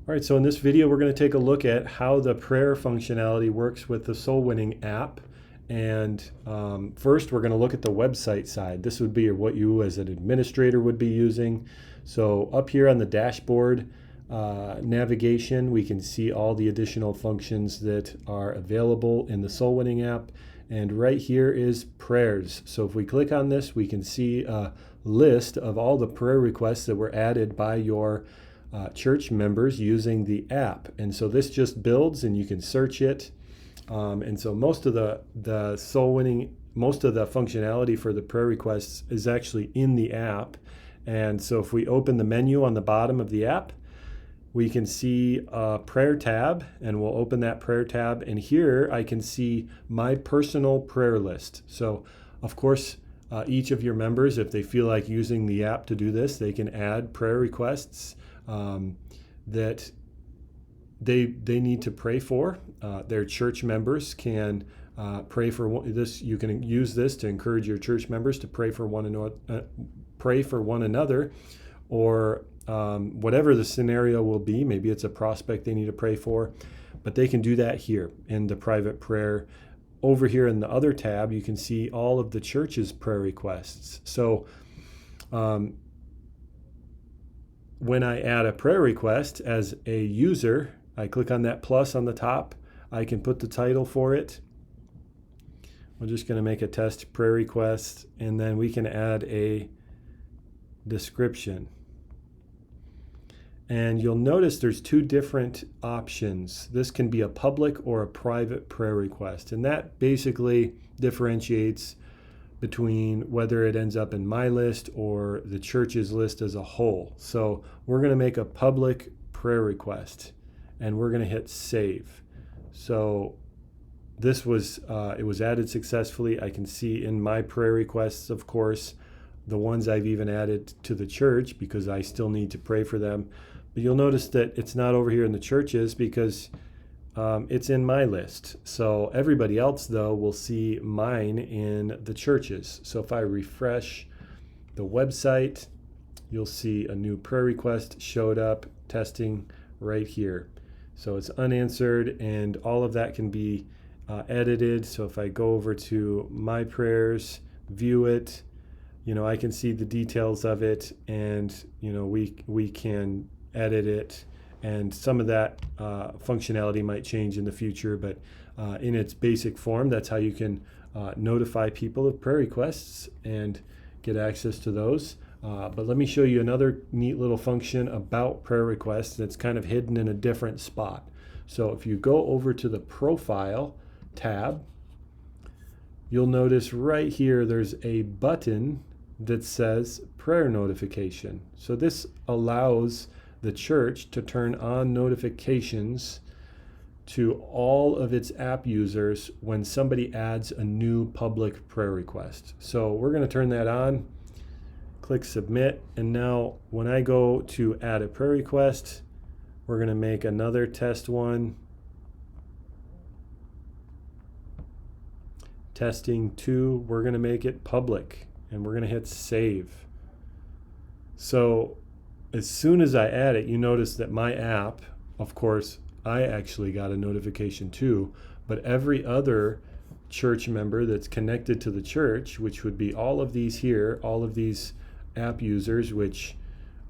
All right, so in this video, we're going to take a look at how the prayer functionality works with the Soul Winning app. And first, we're going to look at the website side. This would be what you as an administrator would be using. So up here on the dashboard navigation, we can see all the additional functions that are available in the Soul Winning app. And right here is prayers. So if we click on this, we can see a list of all the prayer requests that were added by your church members using the app. And so this just builds and you can search it. And so most of the Soul Winning, most of the functionality for the prayer requests is actually in the app. And so if we open the menu on the bottom of the app, we can see a prayer tab, and we'll open that prayer tab. And here I can see my personal prayer list. So of course, each of your members, if they feel like using the app to do this, they can add prayer requests that they need to pray for. Their church members can pray for this. You can use this to encourage your church members to pray for one another, or whatever the scenario will be. Maybe it's a prospect they need to pray for, but they can do that here in the private prayer. Over here in the other tab, you can see all of the church's prayer requests. So when I add a prayer request as a user, I click on that plus on the top. I can put the title for it. We're just going to make a test prayer request, and then we can add a description. And you'll notice there's two different options. This can be a public or a private prayer request, and that basically differentiates between whether it ends up in my list or the church's list as a whole. So we're going to make a public prayer request, and we're going to hit save. So this was it was added successfully. I can see in my prayer requests, of course, the ones I've even added to the church because I still need to pray for them. But you'll notice that it's not over here in the churches because it's in my list. So everybody else, though, will see mine in the churches. So if I refresh the website, you'll see a new prayer request showed up, testing right here. So it's unanswered, and all of that can be edited. So if I go over to my prayers, view it, I can see the details of it, and we can edit it, and some of that functionality might change in the future, but in its basic form, that's how you can notify people of prayer requests and get access to those. But let me show you another neat little function about prayer requests that's kind of hidden in a different spot. So if you go over to the profile tab, you'll notice right here there's a button that says prayer notification. So this allows the church to turn on notifications to all of its app users when somebody adds a new public prayer request. So we're going to turn that on, click submit, and now when I go to add a prayer request, we're going to make another test one. Testing 2, we're going to make it public, and we're going to hit save. So as soon as I add it, you notice that my app, of course, I actually got a notification too, but every other church member that's connected to the church, which would be all of these here, all of these app users, which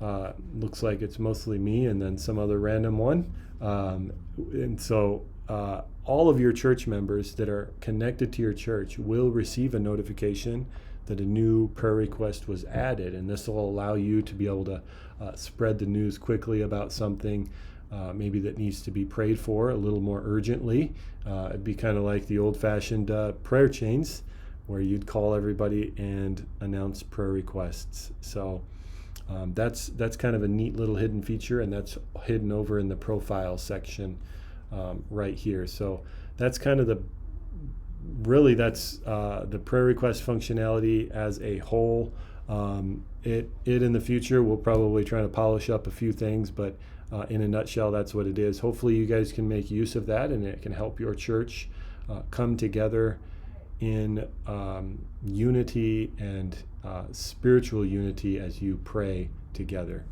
looks like it's mostly me and then some other random one. And so all of your church members that are connected to your church will receive a notification that a new prayer request was added, and this will allow you to be able to spread the news quickly about something maybe that needs to be prayed for a little more urgently. It'd be kind of like the old-fashioned prayer chains where you'd call everybody and announce prayer requests. So that's kind of a neat little hidden feature, and that's hidden over in the profile section right here. So that's kind of the prayer request functionality as a whole. It in the future, we'll probably try to polish up a few things, but in a nutshell, that's what it is. Hopefully you guys can make use of that, and it can help your church come together in unity and spiritual unity as you pray together.